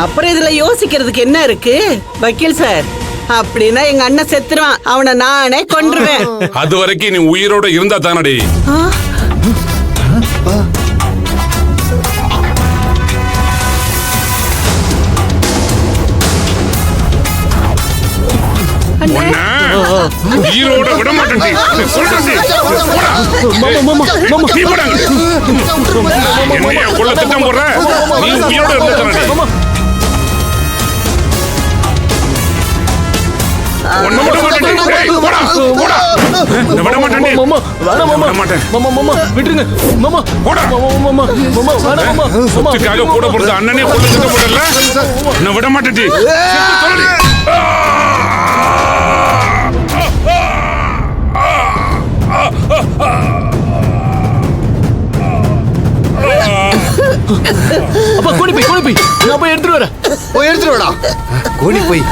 அப்புறம் இதுல யோசிக்கிறதுக்கு என்ன இருக்கு வக்கீல் சார்? அப்படின்னா எங்க அண்ணன் செத்துருவான், அவனை நானே கொன்றுவேன். அது வரைக்கும் நீ உயிரோட இருந்தா தானடி. உயிரோட விட மாட்டேன். என்னையா கொள்ள திட்டம் போடுற? நீ உயிரோட இருந்த தானடி. சொத்துக்காக கூட போறது அண்ணனே கொள்ள திட்டம் போடல. நான் விட மாட்டேன். அப்பா கோணி போய் நான் போய் எடுத்துட்டு வரேன். போய் எடுத்துட்டு வாடா. கோணி போய்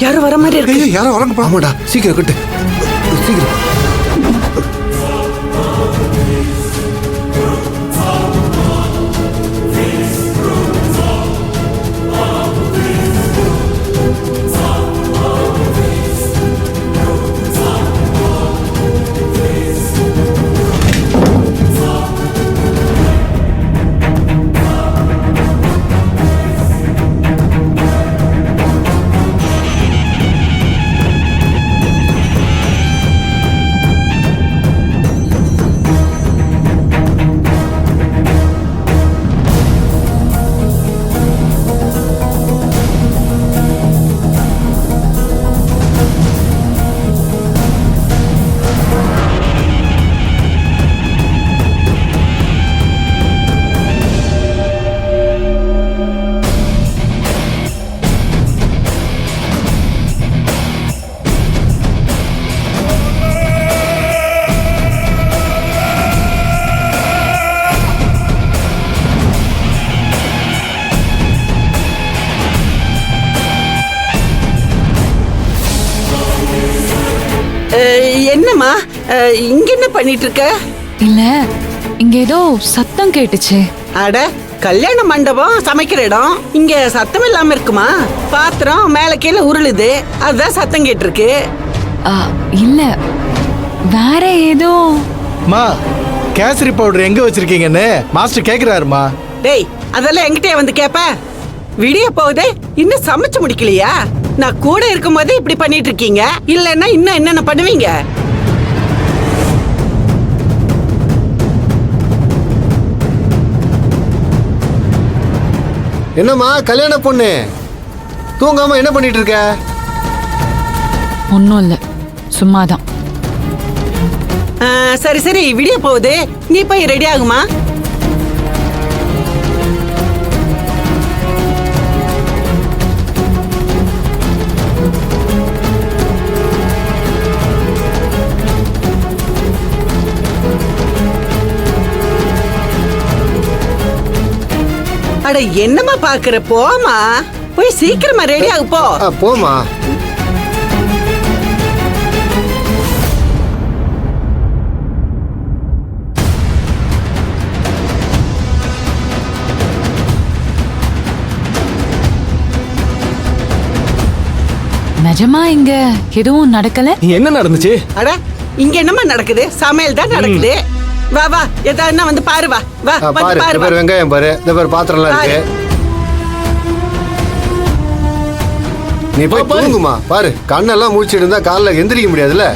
யாரும் வர மாதிரி இருக்கு. யாரும் வரங்க. ஆமாடா, சீக்கிரம் கட்டு சீக்கிரம். என்னம்மா இங்க என்ன பண்ணிட்டு இருக்க? இல்ல, இங்க ஏதோ சத்தம் கேட்டுச்சு. அட, கல்யாண மண்டபம், சமைக்கிற இடம், இங்க சத்தம் இல்லாம இருக்குமா? பாத்திரம் மேல கீழே உருளுது, அதுதான் சத்தம் கேட்டிருக்கு. இல்ல, வேற ஏதோ. மா, கேசரி பவுடர் எங்க வச்சிருக்கீங்கன்னு மாஸ்டர் கேக்குறாருமா. டேய், அதெல்லாம் என்கிட்டே வந்து கேப்ப? விடிய போகுதே, இன்னும் சமைச்சு முடிக்கலையா? நான் கூட இருக்கும் போதே இப்படி பண்ணிட்டு இருக்கீங்க, இல்லன்னா இன்னும் என்னென்ன பண்ணுவீங்க? என்னம்மா கல்யாண பொண்ணு, தூங்காம என்ன பண்ணிட்டு இருக்க? ஒன்னும் இல்ல, சும்மாதான். சரி சரி, விடிய போகுது, நீ போய் ரெடி ஆகுமா? அட, என்னம்மா பாக்குற? போமா, போய் சீக்கிரமா ரெடி ஆகு. போ போமா. நிஜமா இங்க எதுவும் நடக்கல? என்ன நடந்துச்சு? அட, இங்க என்னம்மா நடக்குது? சமையல் தான் நடக்குது. வா வா, எதான்னா வந்து பாரு. வா வா, வந்து பாரு. பாரு, வெங்காயம் பாரு, இந்த பாரு பாத்திரம்லாம் இருக்கு. நீ போய் தூங்குமா. பாரு, கண்ணெல்லாம் மூச்சிட்டு இருந்தா காலைல எந்திரிக்க முடியாதுல்ல.